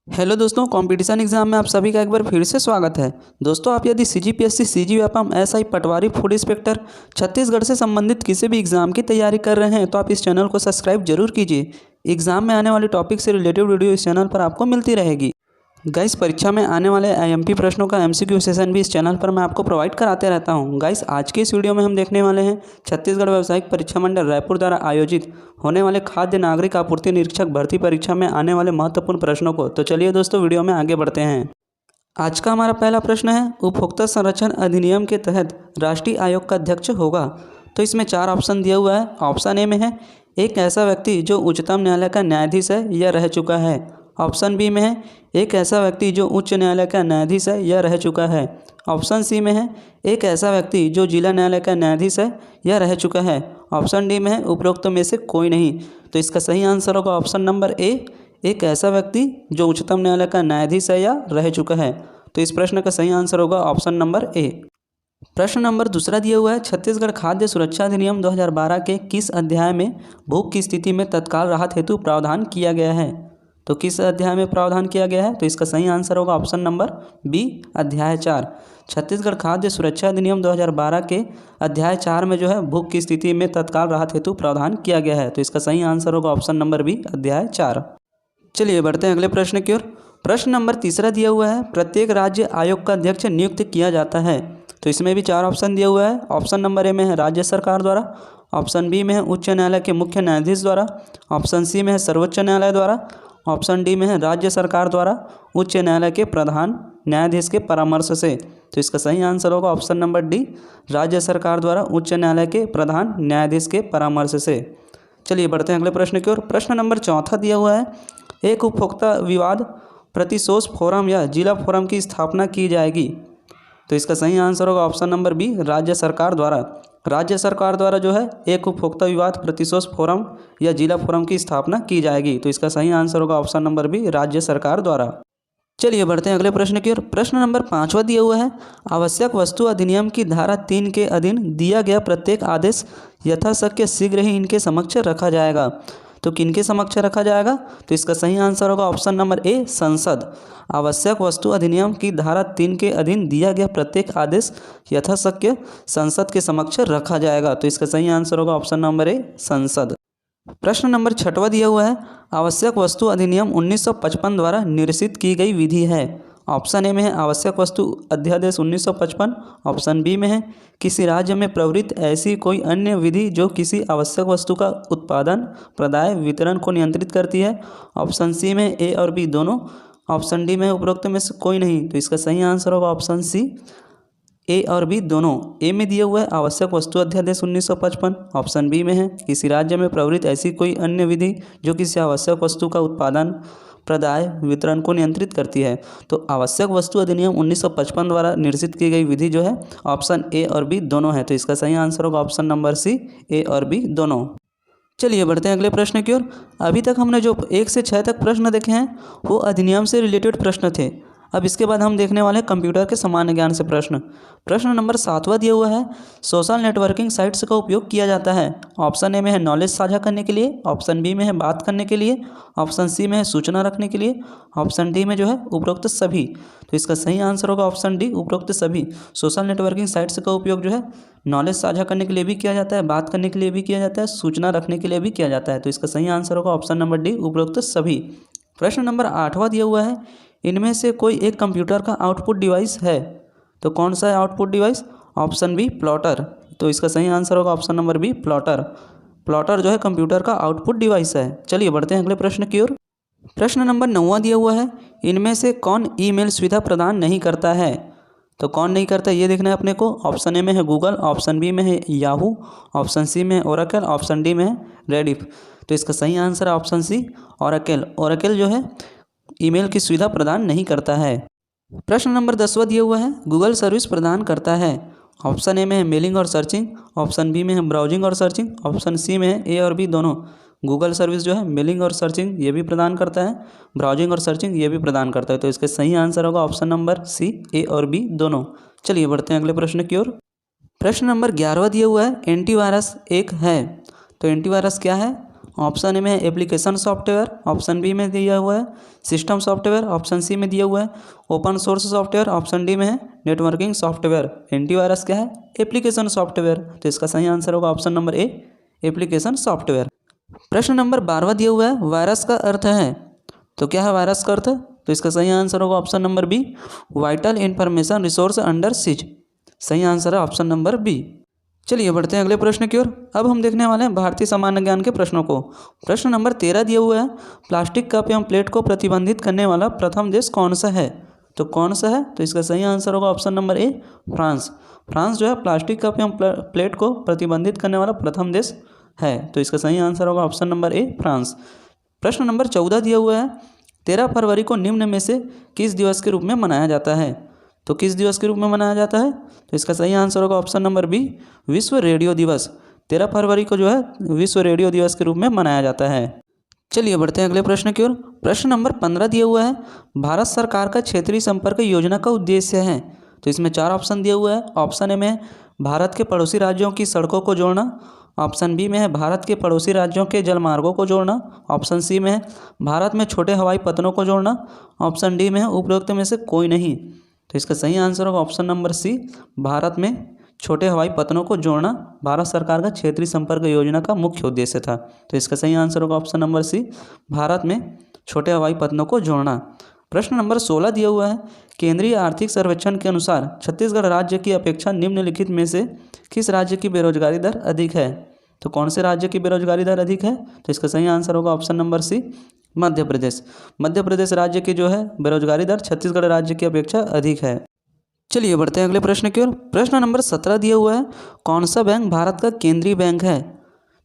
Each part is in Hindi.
हेलो दोस्तों, कंपटीशन एग्जाम में आप सभी का एक बार फिर से स्वागत है। दोस्तों, आप यदि सीजीपीएससी, सीजीव्यापम, एसआई, पटवारी, फूड इंस्पेक्टर छत्तीसगढ़ से संबंधित किसी भी एग्जाम की तैयारी कर रहे हैं तो आप इस चैनल को सब्सक्राइब जरूर कीजिए। एग्जाम में आने वाले टॉपिक से रिलेटेड वीडियो इस चैनल पर आपको मिलती रहेगी। गाइस, परीक्षा में आने वाले आईएमपी प्रश्नों का एमसीक्यू सेशन भी इस चैनल पर मैं आपको प्रोवाइड कराते रहता हूं। गाइस, आज के इस वीडियो में हम देखने वाले हैं छत्तीसगढ़ व्यावसायिक परीक्षा मंडल रायपुर द्वारा आयोजित होने वाले खाद्य नागरिक आपूर्ति निरीक्षक भर्ती परीक्षा में आने वाले महत्वपूर्ण प्रश्नों को। तो चलिए दोस्तों, वीडियो में आगे बढ़ते हैं। आज का हमारा पहला प्रश्न है, उपभोक्ता संरक्षण अधिनियम के तहत राष्ट्रीय आयोग का अध्यक्ष होगा। तो इसमें 4 ऑप्शन दिया हुआ है। ऑप्शन ए में है एक ऐसा व्यक्ति जो उच्चतम न्यायालय का न्यायाधीश है या रह चुका है। ऑप्शन बी में है एक ऐसा व्यक्ति जो उच्च न्यायालय का न्यायाधीश है या रह चुका है। ऑप्शन सी में है एक ऐसा व्यक्ति जो जिला न्यायालय का न्यायाधीश है या रह चुका है। ऑप्शन डी में है उपरोक्त में से कोई नहीं। तो इसका सही आंसर होगा ऑप्शन नंबर ए, एक ऐसा व्यक्ति जो उच्चतम न्यायालय का न्यायाधीश है या रह चुका है। तो इस प्रश्न का सही आंसर होगा ऑप्शन नंबर ए। प्रश्न नंबर दूसरा दिया हुआ है, छत्तीसगढ़ खाद्य सुरक्षा अधिनियम 2012 के किस अध्याय में भूख की स्थिति में तत्काल राहत हेतु प्रावधान किया गया है। तो किस अध्याय में प्रावधान किया गया है। तो इसका सही आंसर होगा ऑप्शन नंबर बी, अध्याय 4। छत्तीसगढ़ खाद्य सुरक्षा अधिनियम 2012 के अध्याय 4 में जो है भूख की स्थिति में तत्काल राहत हेतु प्रावधान किया गया है। तो इसका सही आंसर होगा ऑप्शन नंबर बी, अध्याय 4। चलिए बढ़ते हैं अगले प्रश्न की ओर। प्रश्न नंबर तीसरा दिया हुआ है, प्रत्येक राज्य आयोग का अध्यक्ष नियुक्त किया जाता है। तो इसमें भी 4 ऑप्शन दिया हुआ है। ऑप्शन नंबर ए में है राज्य सरकार द्वारा। ऑप्शन बी में है उच्च न्यायालय के मुख्य न्यायाधीश द्वारा। ऑप्शन सी में है सर्वोच्च न्यायालय द्वारा। ऑप्शन डी में है राज्य सरकार द्वारा उच्च न्यायालय के प्रधान न्यायाधीश के परामर्श से। तो इसका सही आंसर होगा ऑप्शन नंबर डी, राज्य सरकार द्वारा उच्च न्यायालय के प्रधान न्यायाधीश के परामर्श से। चलिए बढ़ते हैं अगले प्रश्न की ओर। प्रश्न नंबर चौथा दिया हुआ है, एक उपभोक्ता विवाद प्रतिशोध फोरम या जिला फोरम की स्थापना की जाएगी। तो इसका सही आंसर होगा ऑप्शन नंबर बी, राज्य सरकार द्वारा। राज्य सरकार द्वारा जो है एक उपभोक्ता विवाद प्रतिशोध फोरम या जिला फोरम की स्थापना की जाएगी। तो इसका सही आंसर होगा ऑप्शन नंबर बी, राज्य सरकार द्वारा। चलिए बढ़ते हैं अगले प्रश्न की ओर। प्रश्न नंबर 5वां दिया हुआ है, आवश्यक वस्तु अधिनियम की धारा 3 के अधीन दिया गया प्रत्येक आदेश यथाशक्य शीघ्र ही इनके समक्ष रखा जाएगा। तो किनके समक्ष रखा जाएगा। तो इसका सही आंसर होगा ऑप्शन नंबर ए, संसद। आवश्यक वस्तु अधिनियम की धारा 3 के अधीन दिया गया प्रत्येक आदेश यथाशक्य संसद के समक्ष रखा जाएगा। तो इसका सही आंसर होगा ऑप्शन नंबर ए, संसद। प्रश्न नंबर 6वां दिया हुआ है, आवश्यक वस्तु अधिनियम 1955 द्वारा निर्देशित की गई विधि है। ऑप्शन ए में है आवश्यक वस्तु अध्यादेश 1955। ऑप्शन बी में है किसी राज्य में प्रवृत्त ऐसी कोई अन्य विधि जो किसी आवश्यक वस्तु का उत्पादन, प्रदाय, वितरण को नियंत्रित करती है। ऑप्शन सी में ए और बी दोनों। ऑप्शन डी में उपरोक्त में से कोई नहीं। तो इसका सही आंसर होगा ऑप्शन सी, ए और बी दोनों। ए में दिया हुआ है आवश्यक वस्तु अध्यादेश 1955। ऑप्शन बी में है किसी राज्य में प्रवृत्त ऐसी कोई अन्य विधि जो किसी आवश्यक वस्तु का उत्पादन, प्रदाय, वितरण को नियंत्रित करती है। तो आवश्यक वस्तु अधिनियम 1955 द्वारा निर्देशित की गई विधि जो है ऑप्शन ए और बी दोनों है। तो इसका सही आंसर होगा ऑप्शन नंबर सी, ए और बी दोनों। चलिए बढ़ते हैं अगले प्रश्न की ओर। अभी तक हमने जो 1 से 6 तक प्रश्न देखे हैं वो अधिनियम से रिलेटेड प्रश्न थे। अब इसके बाद हम देखने वाले हैं कंप्यूटर के सामान्य ज्ञान से प्रश्न। प्रश्न नंबर 7वां दिया हुआ है, सोशल नेटवर्किंग साइट्स का उपयोग किया जाता है। ऑप्शन ए में है नॉलेज साझा करने के लिए। ऑप्शन बी में है बात करने के लिए। ऑप्शन सी में है सूचना रखने के लिए। ऑप्शन डी में जो है उपरोक्त सभी। तो इसका सही आंसर होगा ऑप्शन डी, उपरोक्त सभी। सोशल नेटवर्किंग साइट्स का उपयोग जो है नॉलेज साझा करने के लिए भी किया जाता है, बात करने के लिए भी किया जाता है, सूचना रखने के लिए भी किया जाता है। तो इसका सही आंसर होगा ऑप्शन नंबर डी, उपरोक्त सभी। प्रश्न नंबर 8वां दिया हुआ है, इनमें से कोई एक कंप्यूटर का आउटपुट डिवाइस है। तो कौन सा है output device. Option B, plotter. तो इसका सही आंसर होगा option number B, plotter. Plotter जो है कंप्यूटर का आउटपुट डिवाइस है। चलिए बढ़ते हैं अगले प्रश्न की ओर। प्रश्न नंबर 9वां दिया हुआ है, इनमें से कौन ईमेल सुविधा प्रदान नहीं करता है। तो कौन नहीं करता ये देखना है अपने को। ऑप्शन ए में है गूगल। ऑप्शन बी में है याहू। ऑप्शन सी में है ओरेकल। ऑप्शन डी में है रेडिफ। तो इसका सही आंसर है ऑप्शन सी, ओरेकल। ओरेकल जो है ईमेल की सुविधा प्रदान नहीं करता है। प्रश्न नंबर 10वां दिया हुआ है, गूगल सर्विस प्रदान करता है। ऑप्शन ए में है मेलिंग और सर्चिंग। ऑप्शन बी में है ब्राउजिंग और सर्चिंग। ऑप्शन सी में है ए और बी दोनों। गूगल सर्विस जो है मेलिंग और सर्चिंग ये भी प्रदान करता है, ब्राउजिंग और सर्चिंग ये भी प्रदान करता है। तो इसका सही आंसर होगा ऑप्शन नंबर सी, ए और बी दोनों। चलिए बढ़ते हैं अगले प्रश्न की ओर। प्रश्न नंबर 11वां दिया हुआ है, एंटीवायरस एक है। तो एंटीवायरस क्या है। ऑप्शन ए में है एप्लीकेशन सॉफ्टवेयर, ऑप्शन बी में दिया हुआ है सिस्टम सॉफ्टवेयर, ऑप्शन सी में दिया हुआ है open source software, option D में है नेटवर्किंग सॉफ्टवेयर। एंटीवायरस क्या है? Application software. तो इसका सही आंसर होगा option number A, application software. प्रश्न नंबर 12 दिया हुआ है वायरस का अर्थ है, तो क्या है वायरस का अर्थ? तो इसका सही आंसर होगा option number B, vital information resource under siege. सही आंसर है ऑप्शन नंबर बी। चलिए बढ़ते हैं अगले प्रश्न की ओर। अब हम देखने वाले हैं भारतीय सामान्य ज्ञान के प्रश्नों को। प्रश्न नंबर 13 दिया हुआ है प्लास्टिक कप एवं प्लेट को प्रतिबंधित करने वाला प्रथम देश कौन सा है? तो कौन सा है? तो इसका सही आंसर होगा option number A, France. France जो है प्लास्टिक कप एवं प्लेट को प्रतिबंधित करने वाला प्रथम देश है। तो इसका सही आंसर होगा ऑप्शन नंबर ए, फ्रांस। प्रश्न नंबर 14 दिया हुआ है 13 फरवरी को निम्न में से किस दिवस के रूप में मनाया जाता है? तो किस दिवस के रूप में मनाया जाता है? तो इसका सही आंसर होगा ऑप्शन नंबर बी, विश्व रेडियो दिवस। 13 फरवरी को जो है विश्व रेडियो दिवस के रूप में मनाया जाता है। चलिए बढ़ते हैं अगले प्रश्न की ओर। प्रश्न नंबर 15 दिया हुआ है भारत सरकार का क्षेत्रीय संपर्क योजना का उद्देश्य है। तो इसमें 4 ऑप्शन दिया हुआ है। ऑप्शन ए में है भारत के पड़ोसी राज्यों की सड़कों को जोड़ना, ऑप्शन बी में है भारत के पड़ोसी राज्यों के जलमार्गों को जोड़ना, ऑप्शन सी में है भारत में छोटे हवाई पत्तनों को जोड़ना, ऑप्शन डी में है उपरोक्त में से कोई नहीं। तो इसका सही आंसर होगा ऑप्शन नंबर सी, भारत में छोटे हवाई पत्तनों को जोड़ना भारत सरकार का क्षेत्रीय संपर्क योजना का मुख्य उद्देश्य था। तो इसका सही आंसर होगा ऑप्शन नंबर सी, भारत में छोटे हवाई पत्तनों को जोड़ना। प्रश्न नंबर 16 दिया हुआ है केंद्रीय आर्थिक सर्वेक्षण के अनुसार छत्तीसगढ़ राज्य की अपेक्षा निम्नलिखित में से किस राज्य की बेरोजगारी दर अधिक है? तो कौन से राज्य की बेरोजगारी दर अधिक है? तो इसका सही आंसर होगा option number C, Madhya Pradesh. Madhya Pradesh राज्य की जो है बेरोजगारी दर छत्तीसगढ़ राज्य की अपेक्षा अधिक है। चलिए बढ़ते हैं अगले प्रश्न की ओर। प्रश्न नंबर 17 दिया हुआ है कौन सा बैंक भारत का केंद्रीय बैंक है?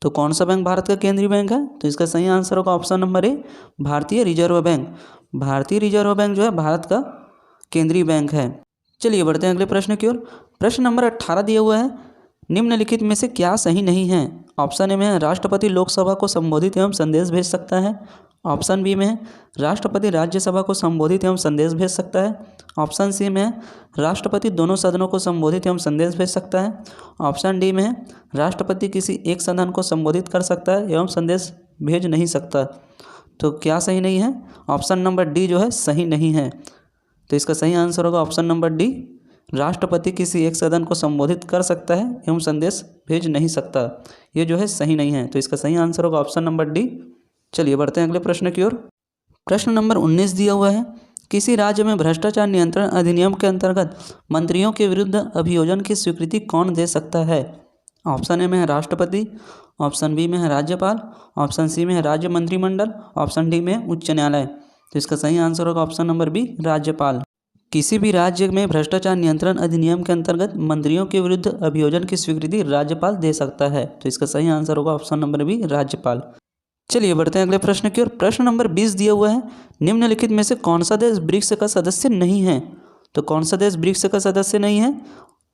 तो कौन सा बैंक भारत का केंद्रीय बैंक है? तो इसका सही आंसर होगा ऑप्शन नंबर ए, भारतीय रिजर्व बैंक। भारतीय रिजर्व बैंक जो है भारत का केंद्रीय बैंक है। चलिए बढ़ते हैं अगले प्रश्न की ओर। प्रश्न नंबर 18 दिया हुआ है निम्नलिखित में से क्या सही नहीं है? ऑप्शन ए में है राष्ट्रपति लोकसभा को संबोधित एवं संदेश भेज सकता है, ऑप्शन बी में है राष्ट्रपति राज्यसभा को संबोधित एवं संदेश भेज सकता है, ऑप्शन सी में है राष्ट्रपति दोनों सदनों को संबोधित एवं संदेश भेज सकता है, ऑप्शन डी में है राष्ट्रपति किसी एक सदन को संबोधित कर सकता है एवं संदेश भेज नहीं सकता। तो क्या सही नहीं है? ऑप्शन नंबर डी जो है सही नहीं है। तो इसका सही आंसर होगा ऑप्शन नंबर डी, राष्ट्रपति किसी एक सदन को संबोधित कर सकता है एवं संदेश भेज नहीं सकता। ये जो है सही नहीं है। तो इसका सही आंसर होगा ऑप्शन नंबर डी। चलिए बढ़ते हैं अगले प्रश्न की ओर। प्रश्न नंबर 19 दिया हुआ है किसी राज्य में भ्रष्टाचार नियंत्रण अधिनियम के अंतर्गत मंत्रियों के विरुद्ध अभियोजन की स्वीकृति कौन दे सकता है? ऑप्शन ए में है राष्ट्रपति, ऑप्शन बी में है राज्यपाल, ऑप्शन सी में है राज्य मंत्रिमंडल, ऑप्शन डी में है उच्च न्यायालय। तो इसका सही आंसर होगा ऑप्शन नंबर बी, राज्यपाल। किसी भी राज्य में भ्रष्टाचार नियंत्रण अधिनियम के अंतर्गत मंत्रियों के विरुद्ध अभियोजन की स्वीकृति राज्यपाल दे सकता है। तो इसका सही आंसर होगा ऑप्शन नंबर बी, राज्यपाल। चलिए बढ़ते हैं अगले प्रश्न की ओर। प्रश्न नंबर 20 दिया हुआ है निम्नलिखित में से कौन सा देश ब्रिक्स का सदस्य नहीं है? तो कौन सा देश ब्रिक्स का सदस्य नहीं है?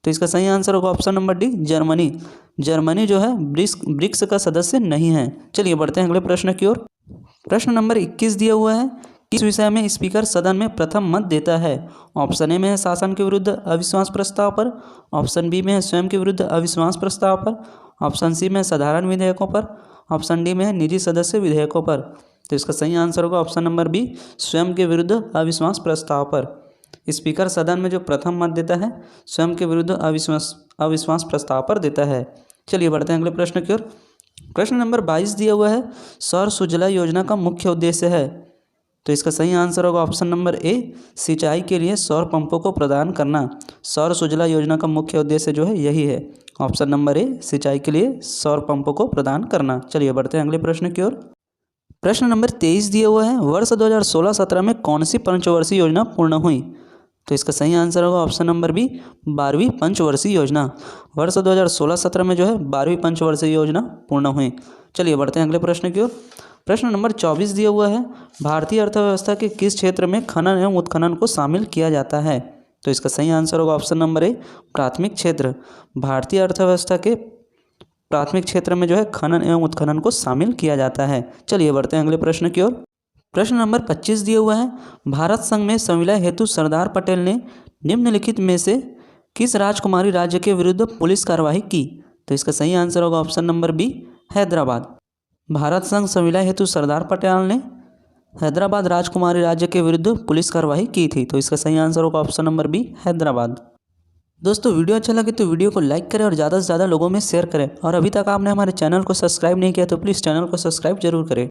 तो इसका सही आंसर होगा option number D, Germany. Germany जो है ब्रिक्स का सदस्य नहीं है। चलिए बढ़ते हैं अगले प्रश्न की ओर। प्रश्न नंबर 21 दिया हुआ है किस विषय में स्पीकर सदन में प्रथम मत देता है? ऑप्शन ए में है शासन के विरुद्ध अविश्वास प्रस्ताव पर, ऑप्शन बी में है स्वयं के विरुद्ध अविश्वास प्रस्ताव पर, ऑप्शन सी में साधारण विधेयकों पर, ऑप्शन डी में है निजी सदस्य विधेयकों पर। तो इसका सही आंसर होगा ऑप्शन नंबर बी, स्वयं के विरुद्ध अविश्वास प्रस्ताव पर। स्पीकर सदन में जो प्रथम मत देता है स्वयं के विरुद्ध अविश्वास प्रस्ताव पर देता है। चलिए बढ़ते हैं अगले प्रश्न की ओर। प्रश्न नंबर 22 दिया हुआ है सौर सुजला योजना का मुख्य उद्देश्य है। तो इसका सही आंसर होगा ऑप्शन नंबर ए, सिंचाई के लिए सौर पंपों को प्रदान करना। सौर सुजला योजना का मुख्य उद्देश्य जो है यही है, ऑप्शन नंबर ए, सिंचाई के लिए सौर पंपों को प्रदान करना। चलिए बढ़ते हैं अगले प्रश्न की ओर। प्रश्न नंबर 23 दिया हुआ है वर्ष 2016-17 में कौन सी पंचवर्षीय योजना पूर्ण हुई? तो इसका सही आंसर होगा ऑप्शन नंबर बी, 12वीं पंचवर्षीय योजना। वर्ष 2016-17 में जो है 12वीं पंचवर्षीय योजना पूर्ण हुई। चलिए बढ़ते हैं अगले प्रश्न की ओर। प्रश्न नंबर 24 दिया हुआ है भारतीय अर्थव्यवस्था के किस क्षेत्र में खनन एवं उत्खनन को शामिल किया जाता है? तो इसका सही आंसर होगा ऑप्शन नंबर ए, प्राथमिक क्षेत्र। भारतीय अर्थव्यवस्था के प्राथमिक क्षेत्र में जो है खनन एवं उत्खनन को शामिल किया जाता है। चलिए बढ़ते हैं अगले प्रश्न की ओर। प्रश्न नंबर 25 दिया हुआ है भारत संघ में संविलय हेतु सरदार पटेल ने निम्नलिखित में से किस राजकुमारी राज्य के विरुद्ध पुलिस कार्रवाई की? तो इसका सही आंसर होगा option number B, Hyderabad. Bharat संघ संविलियन हेतु सरदार पटेल ने हैदराबाद राजकुमारी राज्य के विरुद्ध पुलिस कार्रवाई की थी। तो इसका सही आंसर होगा ऑप्शन नंबर बी, हैदराबाद। दोस्तों वीडियो अच्छा लगे तो वीडियो को लाइक करें और ज़्यादा से ज़्यादा लोगों में शेयर करें। और अभी तक आपने हमारे चैनल को सब्सक्राइब नहीं किया तो प्लीज़ चैनल को सब्सक्राइब जरूर करें।